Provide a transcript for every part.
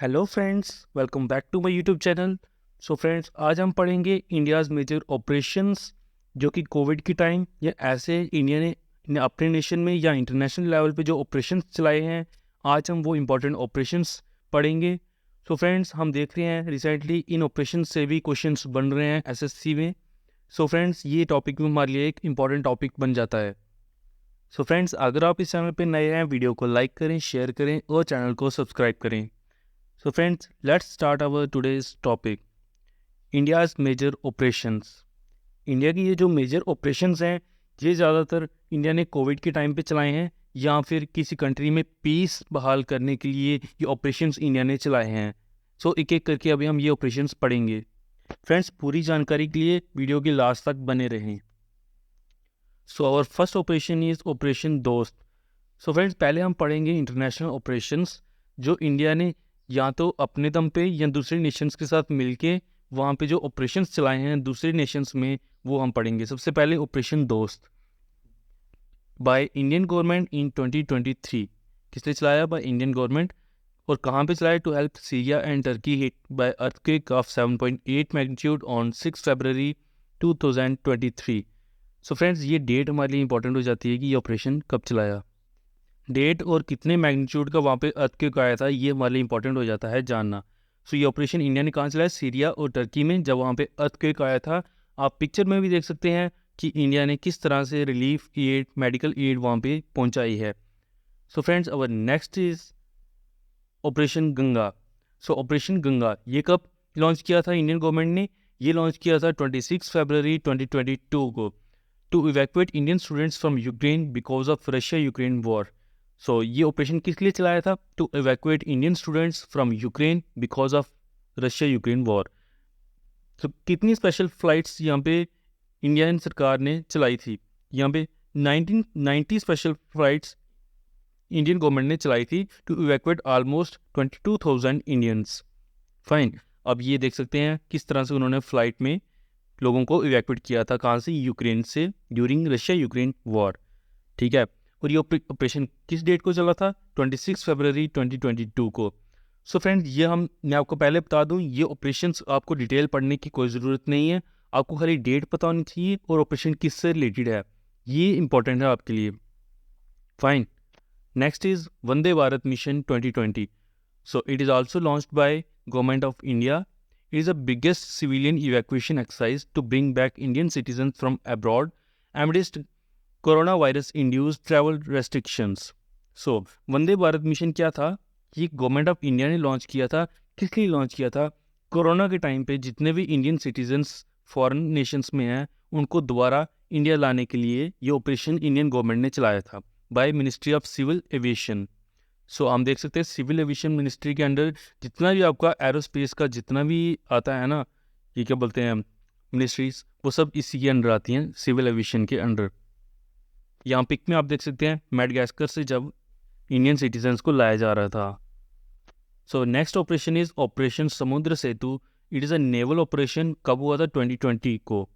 Hello friends, welcome back to my YouTube channel. So friends, आज हम पढ़ेंगे India's major operations जो कि कोविड की टाइम या ऐसे इंडिया ने अपने नेशन में या इंटरनेशनल लेवल पे जो ऑपरेशंस चलाए हैं। आज हम वो इम्पोर्टेंट ऑपरेशंस पढ़ेंगे। सो फ्रेंड्स, हम देख रहे हैं रिसेंटली इन ऑपरेशंस से भी क्वेश्चंस बन रहे हैं एसएससी में। सो फ्रेंड्स, ये टॉपिक भी हमारे लिए एक इम्पॉर्टेंट टॉपिक बन जाता है। सो फ्रेंड्स, अगर आप इस चैनल पे नए हैं, वीडियो को लाइक करें, शेयर करें और चैनल को सब्सक्राइब करें। So friends, let's start our today's topic. India's major operations. India की ये जो मेजर ऑपरेशंस हैं, ये ज़्यादातर इंडिया ने कोविड के टाइम पे चलाए हैं या फिर किसी कंट्री में पीस बहाल करने के लिए ये ऑपरेशंस इंडिया ने चलाए हैं। सो एक एक करके अभी हम ये ऑपरेशंस पढ़ेंगे। फ्रेंड्स, पूरी जानकारी के लिए वीडियो के लास्ट तक बने रहें। So our first operation is operation Dost. So friends, पहले हम पढ़ेंगे इंटरनेशनल ऑपरेशंस जो इंडिया ने या तो अपने दम पे या दूसरे नेशंस के साथ मिलके वहाँ पे जो ऑपरेशंस चलाए हैं दूसरे नेशंस में, वो हम पढ़ेंगे। सबसे पहले ऑपरेशन दोस्त बाय इंडियन गवर्नमेंट इन 2023। किसने चलाया? By Indian government. और कहाँ पे चलाया? To help Syria and Turkey hit by earthquake of 7.8 magnitude on 6 February 2023। So friends, ये डेट हमारे लिए इंपॉर्टेंट हो जाती है कि ये ऑपरेशन कब चलाया। डेट और कितने मैग्नीट्यूड का वहाँ पे अर्थक्वेक आया था, ये हमारे लिए इंपॉर्टेंट हो जाता है जानना। सो ये ऑपरेशन इंडिया ने कहाँ चलाया? सीरिया और टर्की में, जब वहाँ पे अर्थक्वेक आया था। आप पिक्चर में भी देख सकते हैं कि इंडिया ने किस तरह से रिलीफ एड, मेडिकल एड वहाँ पे पहुँचाई है। So friends, our next is operation Ganga. So operation Ganga ये कब लॉन्च किया था इंडियन गवर्नमेंट ने? ये लॉन्च किया था 26 फरवरी 2022 को, to evacuate Indian students from Ukraine because of Russia Ukraine war. So ये ऑपरेशन किस लिए चलाया था? To evacuate Indian students from Ukraine because of Russia Ukraine war. तो कितनी स्पेशल फ्लाइट्स यहाँ पे इंडियन सरकार ने चलाई थी? यहाँ पे 1990 स्पेशल फ्लाइट्स इंडियन गवर्नमेंट ने चलाई थी to evacuate almost 22,000 Indians. Fine. अब ये देख सकते हैं किस तरह से उन्होंने फ्लाइट में लोगों को इवैक्यूएट किया था। कहाँ से? यूक्रेन से, ड्यूरिंग रशिया यूक्रेन वॉर। ठीक है। और ये ऑपरेशन किस डेट को चला था? 26 फरवरी 2022 को। सो फ्रेंड, मैं आपको पहले बता दूं, ये ऑपरेशंस आपको डिटेल पढ़ने की कोई ज़रूरत नहीं है। आपको खाली डेट पता होनी चाहिए और ऑपरेशन किससे रिलेटेड है, ये इंपॉर्टेंट है आपके लिए। Fine. Next is Vande Bharat mission 2020। So it is also launched by government of India. It is the biggest civilian evacuation exercise to bring back Indian citizens from abroad amidst coronavirus-induced travel restrictions. So, Vande Bharat mission क्या था? ये government of India ने launch किया था। किस लिए launch किया था? कोरोना के टाइम पे जितने भी इंडियन सिटीजन्स फॉरेन नेशंस में हैं, उनको दोबारा इंडिया लाने के लिए ये ऑपरेशन इंडियन गवर्नमेंट ने चलाया था by ministry of civil aviation. So हम देख सकते हैं सिविल एविएशन मिनिस्ट्री के अंडर जितना भी आपका एरोस्पेस का जितना भी आता है ना, ये क्या बोलते हैं, मिनिस्ट्रीज, वो सब इसी के अंडर आती हैं, सिविल एविएशन के अंडर। यहाँ पिक में आप देख सकते हैं मेडागास्कर से जब इंडियन सिटीजन्स को लाया जा रहा था। So next operation is operation Samudra Setu. It is a naval operation. कब हुआ था? 2020 को,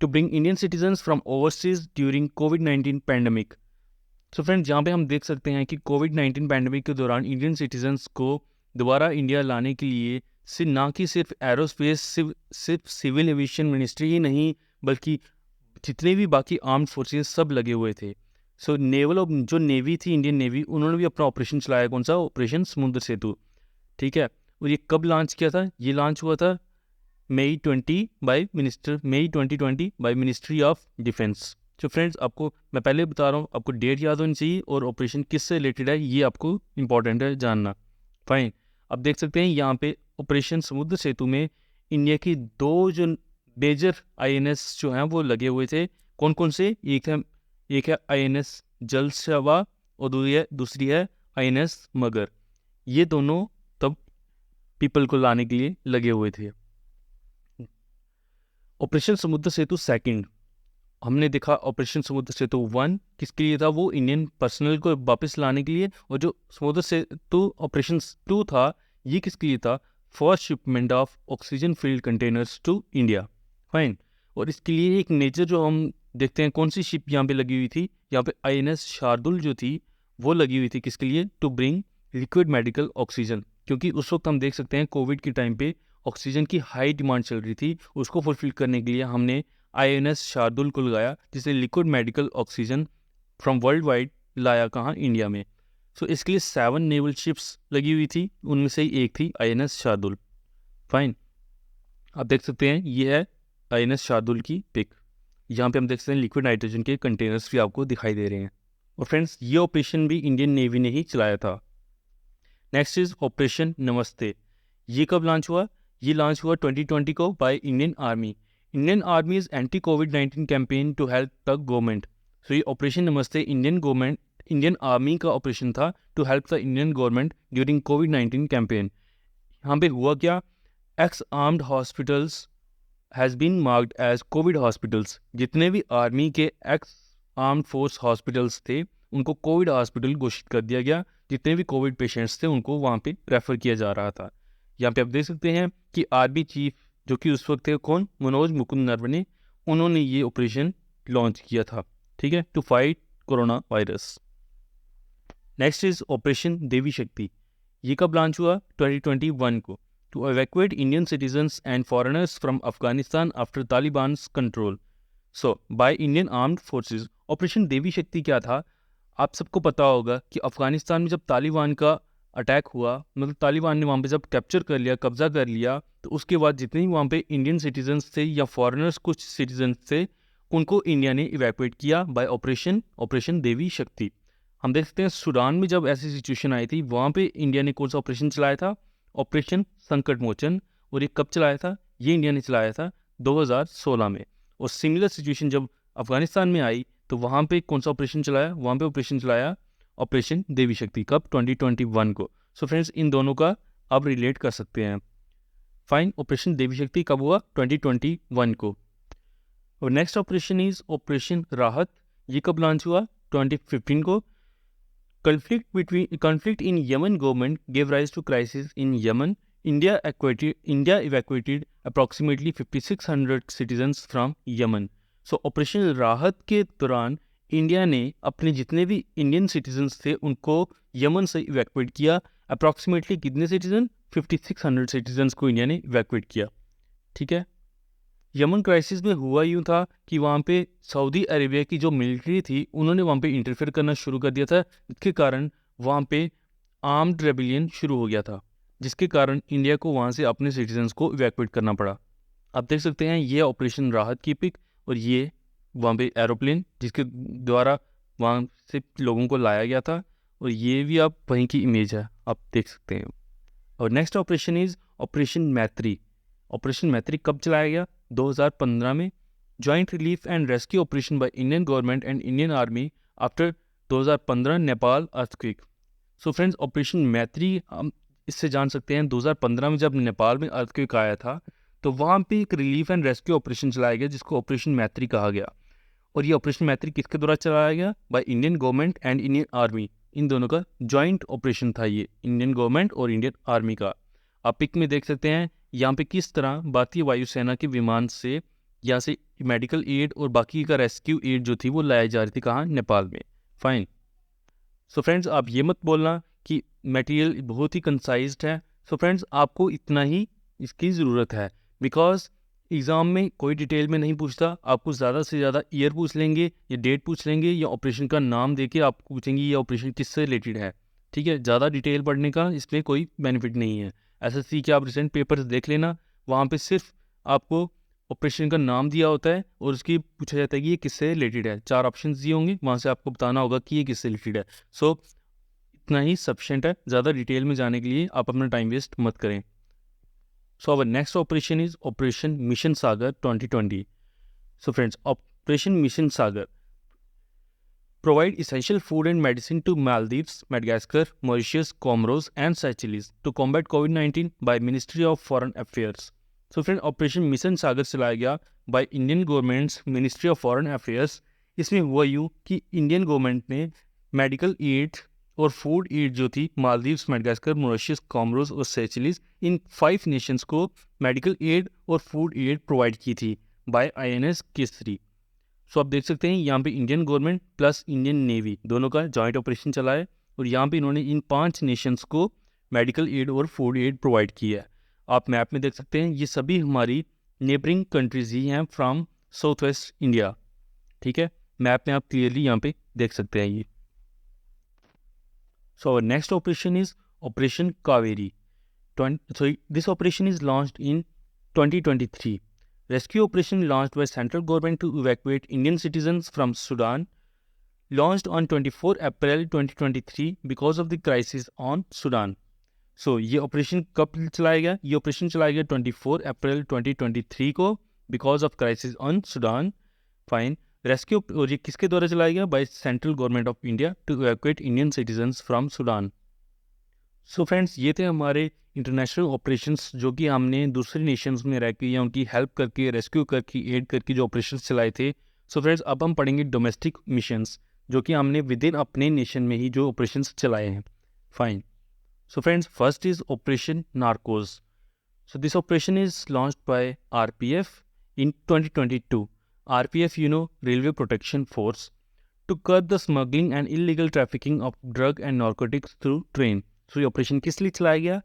to bring Indian citizens from overseas during कोविड-19 पैंडमिक। सो फ्रेंड्स, यहाँ पे हम देख सकते हैं कि कोविड-19 पैंडमिक के दौरान इंडियन सिटीजन्स को दोबारा इंडिया लाने के लिए ना कि सिर्फ एरोस्पेस, सिर्फ सिविल एविएशन मिनिस्ट्री ही नहीं, बल्कि जितने भी बाकी आर्म्ड फोर्सेस सब लगे हुए थे। सो नेवल जो नेवी थी, इंडियन नेवी, उन्होंने भी अपना ऑपरेशन चलाया। कौन सा? ऑपरेशन समुद्र सेतु। ठीक है। और ये कब लॉन्च किया था? ये लॉन्च हुआ था मई 2020 बाय मिनिस्ट्री ऑफ डिफेंस। तो फ्रेंड्स, आपको मैं पहले बता रहा हूँ, आपको डेट याद होनी चाहिए और ऑपरेशन किससे रिलेटेड है, ये आपको इंपॉर्टेंट है जानना। फाइन। अब देख सकते हैं यहाँ पे ऑपरेशन समुद्र सेतु में इंडिया की दो जो मेजर आईएनएस जो हैं वो लगे हुए थे। कौन कौन से? एक है आईएनएस जल सेवा और दूसरी है आईएनएस मगर। ये दोनों तब पीपल को लाने के लिए लगे हुए थे। ऑपरेशन समुद्र सेतु सेकंड हमने देखा। ऑपरेशन समुद्र सेतु 1 किसके लिए था? वो इंडियन पर्सनल को वापस लाने के लिए। और जो समुद्र सेतु ऑपरेशन 2 था, ये किसके लिए था? For shipment of oxygen filled containers to India. Fine. और इसके लिए एक नेचर जो हम देखते हैं, कौन सी शिप यहाँ पे लगी हुई थी? यहाँ पे आईएनएस शार्दुल जो थी वो लगी हुई थी। किसके लिए? To bring liquid medical oxygen. क्योंकि उस वक्त हम देख सकते हैं कोविड के टाइम पे ऑक्सीजन की हाई डिमांड चल रही थी। उसको फुलफिल करने के लिए हमने INS शार्दुल को लगाया, जिसने liquid medical oxygen from world wide लाया कहाँ, इंडिया में। सो इसके लिए 7 नेवल शिप्स लगी हुई थी, उनमें से ही एक थी INS शार्दुल। फाइन, आप देख सकते हैं ये है INS शार्दुल की पिक। यहाँ पे हम देख सकते हैं लिक्विड नाइट्रोजन के कंटेनर्स भी आपको दिखाई दे रहे हैं। और फ्रेंड्स, ये ऑपरेशन भी इंडियन नेवी ने ही चलाया था। नेक्स्ट इज ऑपरेशन नमस्ते। ये कब लॉन्च हुआ? ये लॉन्च हुआ 2020 को by Indian army. Indian army is anti कोविड-19 campaign to help the government. So ये ऑपरेशन नमस्ते इंडियन आर्मी का ऑपरेशन था to help the Indian government during कोविड-19 कैंपेन। यहाँ पे हुआ क्या, ex armed hospitals has been marked as COVID hospitals. जितने भी आर्मी के एक्स आर्म्ड फोर्स हॉस्पिटल्स थे उनको कोविड हॉस्पिटल घोषित कर दिया गया। जितने भी कोविड पेशेंट्स थे उनको वहाँ पे रेफ़र किया जा रहा था। यहाँ पे आप देख सकते हैं कि आर्मी चीफ जो कि उस वक्त थे कौन, मनोज मुकुंद नरवणे, उन्होंने ये ऑपरेशन लॉन्च किया था, ठीक है, to fight corona virus. Next is operation Devi Shakti. ये कब लॉन्च हुआ? 2021 को, to evacuate Indian citizens and foreigners from Afghanistan after Talibans control so by Indian armed forces. Operation Devi Shakti क्या था? आप सबको पता होगा कि अफगानिस्तान में जब तालिबान का अटैक हुआ, मतलब तालिबान ने वहाँ पे जब कैप्चर कर लिया, कब्जा कर लिया, तो उसके बाद जितने भी वहाँ पे इंडियन सिटीजन्स थे या फॉरेनर्स कुछ सिटीजन्स थे, उनको इंडिया ने इवैक्यूएट किया बाय ऑपरेशन देवी शक्ति। हम देख सकते हैं सूडान में जब ऐसी सिचुएशन आई थी, वहाँ पे इंडिया ने कौन सा ऑपरेशन चलाया था? ऑपरेशन संकट मोचन। और ये कब चलाया था? ये इंडिया ने चलाया था 2016 में। और सिमिलर सिचुएशन जब अफगानिस्तान में आई तो वहाँ पे कौन सा ऑपरेशन चलाया? वहाँ पे ऑपरेशन चलाया ऑपरेशन देवी शक्ति। कब? 2021 को। सो फ्रेंड्स, इन दोनों का आप रिलेट कर सकते हैं। फाइन, ऑपरेशन देवी शक्ति कब हुआ? 2021 को। और नेक्स्ट ऑपरेशन इज ऑपरेशन राहत। ये कब लॉन्च हुआ? 2015 को। Conflict in Yemen government gave rise to crisis in Yemen. India evacuated approximately 5,600 citizens from Yemen. So operation राहत के दौरान इंडिया ने अपने जितने भी इंडियन सिटीजन्स थे उनको यमन से इवैक्यूएट किया। अप्रॉक्सीमेटली कितने सिटीजन? 5,600 सिटीजन्स को इंडिया ने इवैक्यूएट किया, ठीक है। यमन क्राइसिस में हुआ यूँ था कि वहाँ पे सऊदी अरेबिया की जो मिलिट्री थी उन्होंने वहाँ पे इंटरफेयर करना शुरू कर दिया था, जिसके कारण वहाँ पे आर्म्ड रेबिलियन शुरू हो गया था, जिसके कारण इंडिया को वहाँ से अपने सिटीजन्स को इवैक्यूएट करना पड़ा। आप देख सकते हैं ये ऑपरेशन राहत की पिक और ये वहाँ पे एरोप्लेन जिसके द्वारा वहाँ से लोगों को लाया गया था, और ये भी आप वहीं की इमेज है, आप देख सकते हैं। और नेक्स्ट ऑपरेशन इज ऑपरेशन मैत्री। ऑपरेशन मैत्री कब चलाया गया? 2015 में। Joint relief and rescue operation bye Indian government and Indian army after 2015 Nepal earthquake. So friends, operation मैत्री हम इससे जान सकते हैं 2015 में जब नेपाल में अर्थक्वेक आया था तो वहाँ पे एक रिलीफ एंड रेस्क्यू ऑपरेशन चलाया गया जिसको ऑपरेशन मैत्री कहा गया। और ये ऑपरेशन मैत्री किसके द्वारा चलाया गया? By Indian government and Indian army. इन दोनों का जॉइंट ऑपरेशन था ये, इंडियन गवर्नमेंट और इंडियन आर्मी का। आप पिक में देख सकते हैं यहाँ पे किस तरह भारतीय वायुसेना के विमान से यहाँ से मेडिकल एड और बाकी का रेस्क्यू एड जो थी वो लाई जा रही थी कहाँ? नेपाल में। फाइन। सो फ्रेंड्स, आप ये मत बोलना कि मटेरियल बहुत ही कंसाइज्ड है। सो फ्रेंड्स, आपको इतना ही इसकी ज़रूरत है, बिकॉज एग्ज़ाम में कोई डिटेल में नहीं पूछता। आपको ज़्यादा से ज़्यादा ईयर पूछ लेंगे या डेट पूछ लेंगे या ऑपरेशन का नाम देके आपको पूछेंगे ये ऑपरेशन किससे रिलेटेड है, ठीक है। ज़्यादा डिटेल पढ़ने का इसमें कोई बेनिफिट नहीं है। SSC के आप रिसेंट पेपर्स देख लेना, वहाँ पे सिर्फ आपको ऑपरेशन का नाम दिया होता है और उसकी पूछा जाता है कि ये किससे रिलेटेड है। 4 ऑप्शंस दिए होंगे, वहाँ से आपको बताना होगा कि ये किससे रिलेटेड है। सो इतना ही सफिशिएंट है, ज़्यादा डिटेल में जाने के लिए आप अपना टाइम वेस्ट मत करें। So our next operation is operation mission Sagar 2020। So friends, operation mission Sagar provide essential food and medicine to Maldives, Madagascar, Mauritius, Comoros and Seychelles to combat COVID-19 by Ministry of Foreign Affairs. So friend, operation mission Sagar चलाया गया by Indian government's ministry of foreign affairs. इसमें हुआ यूँ कि Indian government ने medical aid और food aid जो थी मालदीव्स, मेडागास्कर, मॉरिशस, कॉमोरोस और सेचेलिस, इन 5 नेशंस को मेडिकल एड और फूड एड प्रोवाइड की थी बाय INS केसरी। सो आप देख सकते हैं यहाँ पे Indian government plus Indian navy दोनों का जॉइंट ऑपरेशन चला है और यहाँ पे इन्होंने इन 5 नेशंस को मेडिकल एड और फूड एड प्रोवाइड की है। आप मैप में देख सकते हैं, ये सभी हमारी नेबरिंग कंट्रीज ही हैं फ्रॉम साउथ वेस्ट इंडिया। ठीक है, मैप में आप क्लियरली यहाँ पे देख सकते हैं ये। So our next operation is operation Kaveri. This operation is launched in 2023. Rescue operation launched by central government to evacuate Indian citizens from Sudan. Launched on 24 April 2023 because of the crisis on Sudan. So ये operation कब चलाया गया? ये operation चलाया गया 24 April 2023 को because of crisis on Sudan. Fine. Rescue और ये किसके द्वारा चलाया गया? By central government of India to evacuate Indian citizens from Sudan. So friends, ये थे हमारे इंटरनेशनल ऑपरेशंस जो कि हमने दूसरे नेशंस में रह के या उनकी हेल्प करके, रेस्क्यू करके, एड करके जो ऑपरेशंस चलाए थे। सो फ्रेंड्स, अब हम पढ़ेंगे डोमेस्टिक मिशंस जो कि हमने विद इन अपने नेशन में ही जो ऑपरेशंस चलाए हैं। Fine. So friends, first is Operation Narcos. So this operation is launched by RPF in 2022. RPF, Railway Protection Force, to curb the smuggling and illegal trafficking of drug and narcotics through train. So ये operation किस लिए चलाया गया?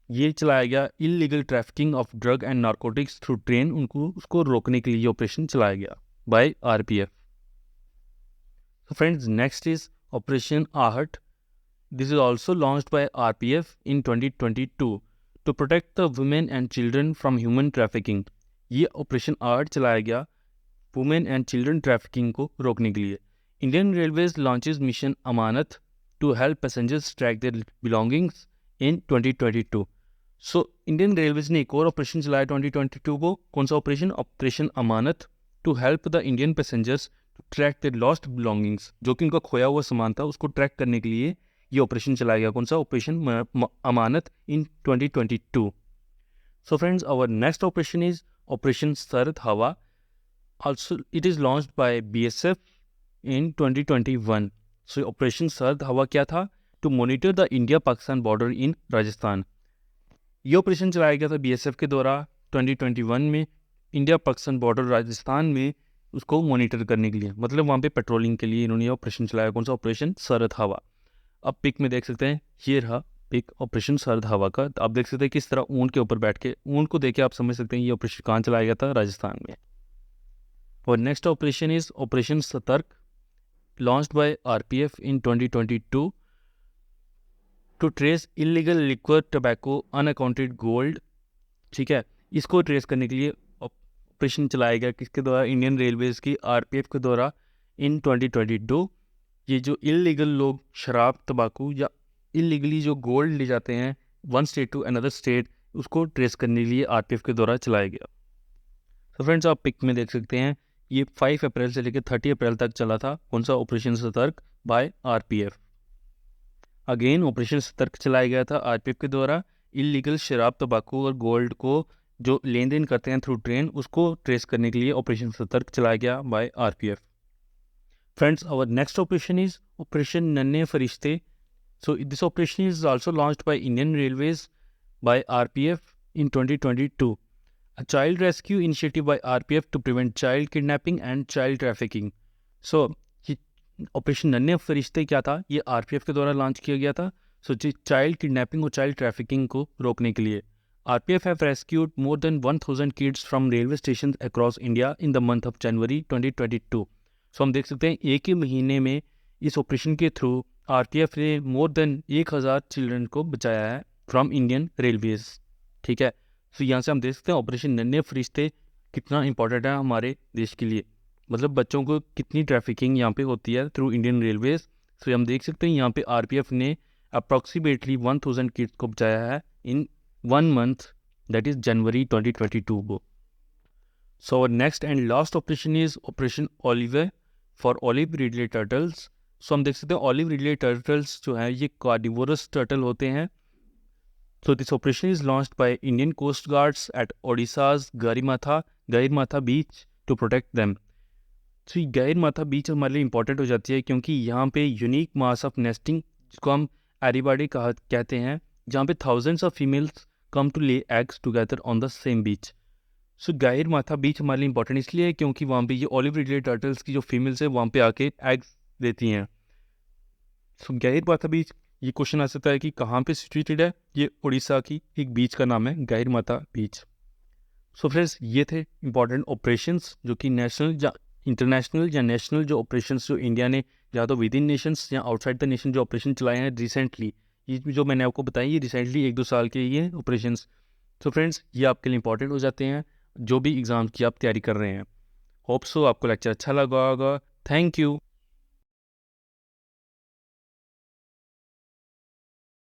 ये चलाया गया illegal trafficking of drug and narcotics through train, उसको रोकने के लिए ये operation चलाया गया by RPF. So friends, next is Operation Ahat. This is also launched by RPF in 2022 to protect the women and children from human trafficking. ये operation art चलाया गया वुमेन एंड चिल्ड्रन ट्रैफिकिंग को रोकने के लिए। Indian railways launches mission Amanat to help passengers track their belongings in 2022। So Indian railways ने एक और ऑपरेशन चलाया 2022 को। कौन सा operation? Operation Amanat, to help the Indian passengers to track their lost belongings, जो कि उनका खोया हुआ सामान था उसको ट्रैक करने के लिए ये ऑपरेशन चलाया गया। कौन सा? Operation Amanat in 2022। So friends, our next operation is operation Sard Hawa. Also it is launched by BSF in 2021। So operation Sard Hawa क्या था? To monitor the India Pakistan border in Rajasthan. ये ऑपरेशन चलाया गया था BSF के द्वारा 2021 में इंडिया पाकिस्तान बॉर्डर राजस्थान में उसको मॉनिटर करने के लिए, मतलब वहाँ पे पेट्रोलिंग के लिए इन्होंने ऑपरेशन चलाया। कौन सा? ऑपरेशन सरद हवा। अब पिक में देख सकते हैं, ये रहा पिक ऑपरेशन सरद हवा का। आप देख सकते हैं किस तरह ऊंट के ऊपर बैठ के, ऊंट को देख के आप समझ सकते हैं ये ऑपरेशन कहाँ चलाया गया था? राजस्थान में। और next operation is operation Satark, launched by RPF in 2022 to trace illegal liquor, tobacco, unaccounted gold. ठीक है, इसको ट्रेस करने के लिए ऑपरेशन चलाया गया किसके द्वारा? इंडियन रेलवेज की RPF के द्वारा इन 2022। ये जो इलीगल लोग शराब, तंबाकू या इलीगली जो गोल्ड ले जाते हैं one state to another state, उसको ट्रेस करने के लिए RPF के द्वारा चलाया गया। तो फ्रेंड्स, आप पिक में देख सकते हैं ये 5 अप्रैल से लेकर 30 अप्रैल तक चला था। कौन सा? ऑपरेशन सतर्क बाय RPF। अगेन ऑपरेशन सतर्क चलाया गया था RPF के द्वारा। इलीगल शराब, तंबाकू और गोल्ड को जो लेन देन करते हैं थ्रू ट्रेन, उसको ट्रेस करने के लिए ऑपरेशन सतर्क चलाया गया bye RPF। Friends, our next operation is Operation Nanne Farishte. So this operation is also launched by Indian Railways by RPF in 2022. A child rescue initiative by RPF to prevent child kidnapping and child trafficking. So ये operation नन्हे फरिश्ते क्या था? ये RPF के द्वारा launch किया गया था। सो चाइल्ड किडनैपिंग और चाइल्ड ट्रैफिकिंग को रोकने के लिए RPF have rescued more than 1000 kids from railway stations across India in the month of January 2022. सो हम देख सकते हैं एक ही महीने में इस ऑपरेशन के थ्रू RPF ने मोर देन 1000 चिल्ड्रन को बचाया है फ्रॉम इंडियन रेलवेज। ठीक है, सो यहाँ से हम देख सकते हैं ऑपरेशन नन्हे फरिश्ते कितना इंपॉर्टेंट है हमारे देश के लिए, मतलब बच्चों को कितनी ट्रैफिकिंग यहाँ पे होती है थ्रू इंडियन रेलवेज। सो हम देख सकते हैं यहाँ पे RPF ने अप्रॉक्सीमेटली 1000 किड्स को बचाया है इन 1 मंथ, दैट इज जनवरी 2022 को। सो our next and last operation is operation Olivia for olive ridley turtles. So हम देख सकते हैं ऑलिव रिडले टर्टल्स जो है ये कार्निवोरस टर्टल होते हैं। So this operation is launched by Indian coast guards at Odisha's Gahirmatha beach to protect them. So ये गहिरमाथा बीच हमारे लिए इंपॉर्टेंट हो जाती है क्योंकि यहाँ पे यूनिक मास ऑफ नेस्टिंग, जिसको हम एरीबाडी कहते हैं, जहाँ पे thousands of females come to lay eggs together on the same beach. So Gahirmatha beach हमारे लिए इंपॉर्टेंट इसलिए है क्योंकि वहाँ पे ये ऑलिव रिडले टर्टल्स की जो फीमेल्स है वहाँ पे आके एग्स देती हैं। सो गहिरमाथा बीच ये क्वेश्चन आ सकता है कि कहाँ पे सिचुएटेड है। ये उड़ीसा की एक बीच का नाम है गहिरमाथा बीच। सो फ्रेंड्स, ये थे इंपॉर्टेंट ऑपरेशंस जो कि नेशनल या इंटरनेशनल या नेशनल जो ऑपरेशंस जो इंडिया ने या तो विद इन नेशंस या आउटसाइड द नेशन जो ऑपरेशन चलाए हैं रिसेंटली। ये जो मैंने आपको बताया ये रिसेंटली 1-2 साल के ये ऑपरेशंस। सो फ्रेंड्स, ये आपके लिए इंपॉर्टेंट हो जाते हैं जो भी एग्ज़ाम की आप तैयारी कर रहे हैं। होप सो आपको लेक्चर अच्छा लगा होगा। Thank you.